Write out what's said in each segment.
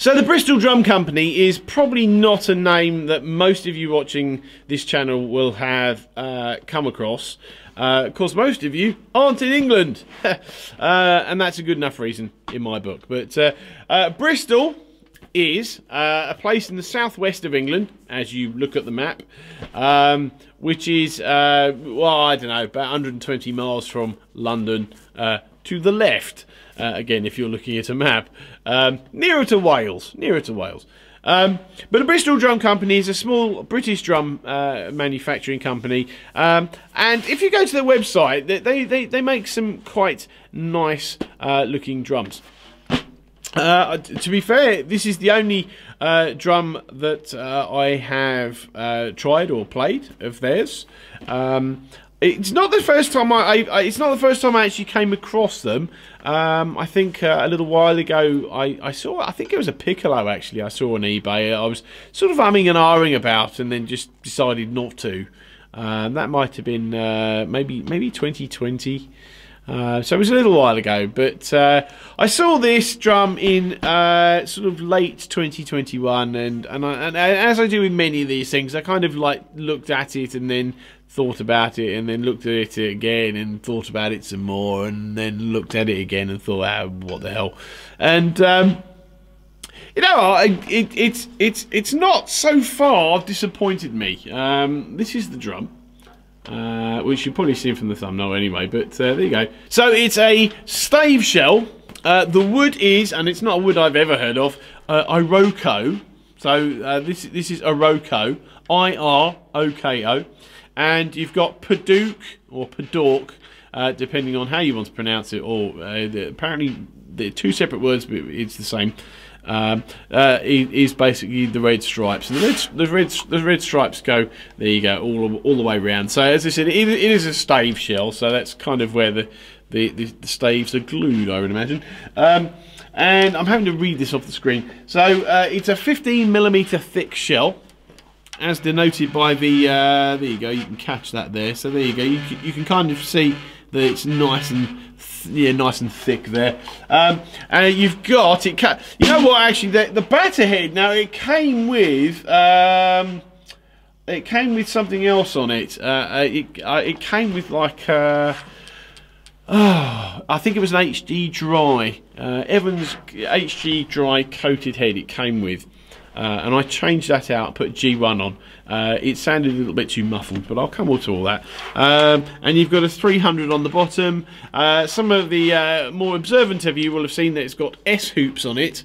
So the Bristol Drum Company is probably not a name that most of you watching this channel will have come across. Of course, most of you aren't in England, and that's a good enough reason in my book. But Bristol is a place in the southwest of England, as you look at the map, which is, well, I don't know, about 120 miles from London to the left. Again, if you're looking at a map, nearer to Wales, but the Bristol Drum Company is a small British drum manufacturing company, and if you go to their website, they make some quite nice looking drums. To be fair, this is the only drum that I have tried or played of theirs. It's not the first time it's not the first time I actually came across them. I think a little while ago I saw, I think it was a piccolo actually, I saw on eBay. I was sort of umming and ahhing about and then just decided not to. That might have been maybe 2020. So it was a little while ago, but I saw this drum in sort of late 2021, and as I do with many of these things, I kind of like looked at it and then thought about it, and then looked at it again and thought about it some more, and then looked at it again and thought, oh, what the hell? And you know, it's not so far disappointed me. This is the drum. Which you've probably seen from the thumbnail anyway, but there you go. So it's a stave shell. The wood is, and it's not a wood I've ever heard of, Iroko. So this is Iroko, I-R-O-K-O, and you've got Padauk or Padauk, depending on how you want to pronounce it. Or apparently they're two separate words, but it's the same. Is basically the red stripes, and the red stripes go, there you go, all the way around. So as I said, it is a stave shell, so that's kind of where the staves are glued, I would imagine. And I'm having to read this off the screen. So it's a 15mm thick shell, as denoted by the there you go, you can catch that there. So there you go, you can kind of see that it's nice and nice and thick there. And you've got it. You know what? Actually, the batter head. Now it came with something else on it. It came with like I think it was an HD dry Evans HD dry coated head. It came with. And I changed that out, put G1 on. It sounded a little bit too muffled, but I'll come on to all that. And you've got a 300 on the bottom. Some of the more observant of you will have seen that it's got S-hoops on it.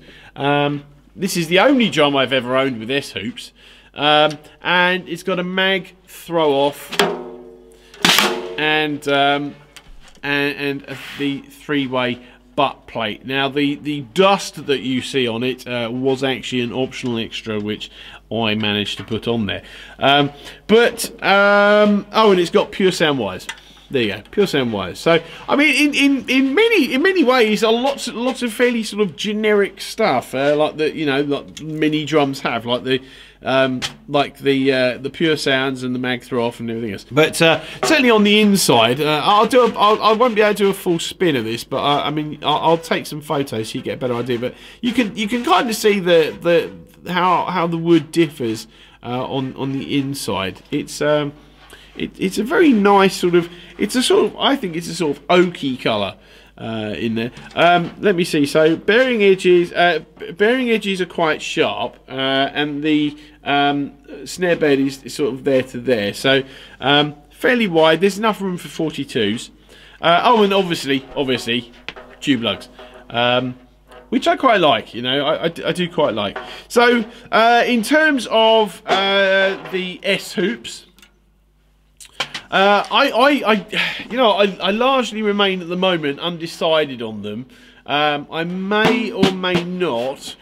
This is the only drum I've ever owned with S-hoops. And it's got a mag throw-off and the three-way butt plate. Now the dust that you see on it was actually an optional extra which I managed to put on there. Oh, and it's got pure sound wires. There you go, pure sound wires. So I mean, in many ways, lots of fairly sort of generic stuff, like like many drums have, like the pure sounds and the mag throw off and everything else. But certainly on the inside, I won't be able to do a full spin of this, but I mean I'll take some photos so you get a better idea. But you can kind of see how the wood differs on the inside. It's a very nice sort of, I think it's a sort of oaky colour in there. Let me see. So bearing edges are quite sharp, and the snare bed is sort of there to there. So fairly wide. There's enough room for 42s. Oh, and obviously tube lugs. Which I quite like, I do quite like. So in terms of the S hoops, I largely remain at the moment undecided on them. I may or may not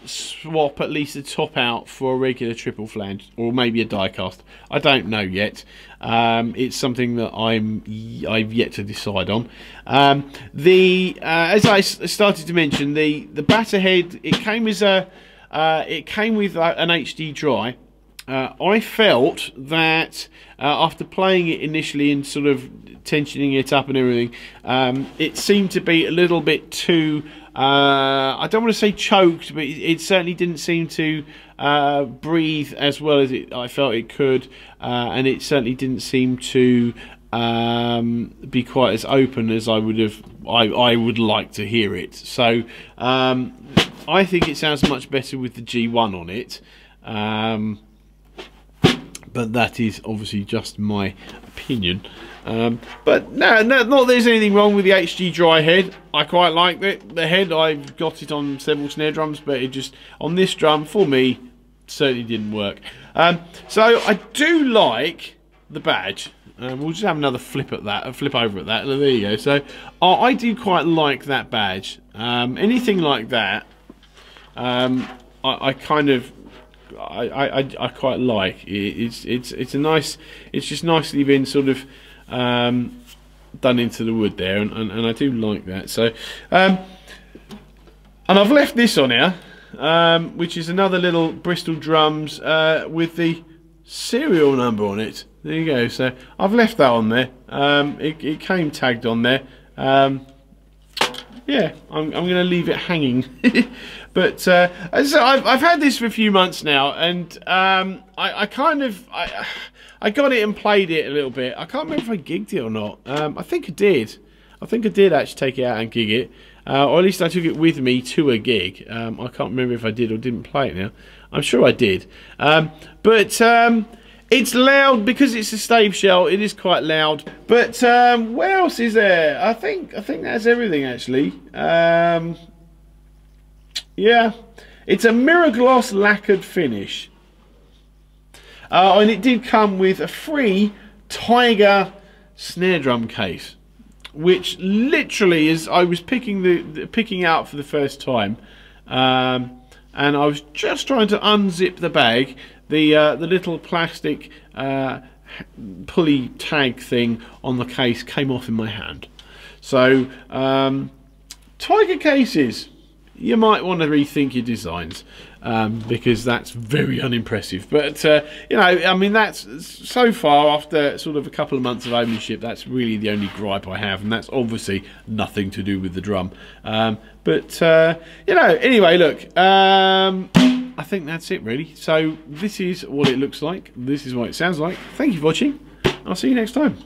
swap at least the top out for a regular triple flange, or maybe a die cast. I don't know yet. It's something that I've yet to decide on. As I started to mention, the batter head, it came with an HD dry. I felt that after playing it initially and sort of tensioning it up and everything, it seemed to be a little bit too, I don't want to say choked, but it certainly didn't seem to breathe as well as I felt it could, and it certainly didn't seem to be quite as open as I would like to hear it. So I think it sounds much better with the G1 on it. But that is obviously just my opinion. But no, not there's anything wrong with the HG dry head. I quite like it. The head, I've got it on several snare drums, but it just, on this drum, for me, certainly didn't work. So I do like the badge. We'll just have another flip over at that. There you go. So I do quite like that badge. Anything like that, I kind of, I quite like. It's a nice. It's just nicely been sort of done into the wood there, and I do like that. So, and I've left this on here, which is another little Bristol drums with the serial number on it. There you go. So I've left that on there. It came tagged on there. Yeah, I'm going to leave it hanging. But so I've had this for a few months now, and I got it and played it a little bit. I can't remember if I gigged it or not. I think I did. I think I did actually take it out and gig it, or at least I took it with me to a gig. I can't remember if I did or didn't play it now. I'm sure I did. But it's loud because it's a stave shell. It is quite loud. But what else is there? I think that's everything actually. Yeah, it's a mirror gloss lacquered finish, and it did come with a free Tiger snare drum case, which literally is, I was picking out for the first time, and I was just trying to unzip the bag. The little plastic pulley tag thing on the case came off in my hand. So Tiger cases, you might want to rethink your designs, because that's very unimpressive. But you know, I mean, that's so far after sort of a couple of months of ownership, that's really the only gripe I have, and that's obviously nothing to do with the drum. But you know, anyway, look, I think that's it really. So this is what it looks like. This is what it sounds like. Thank you for watching. I'll see you next time.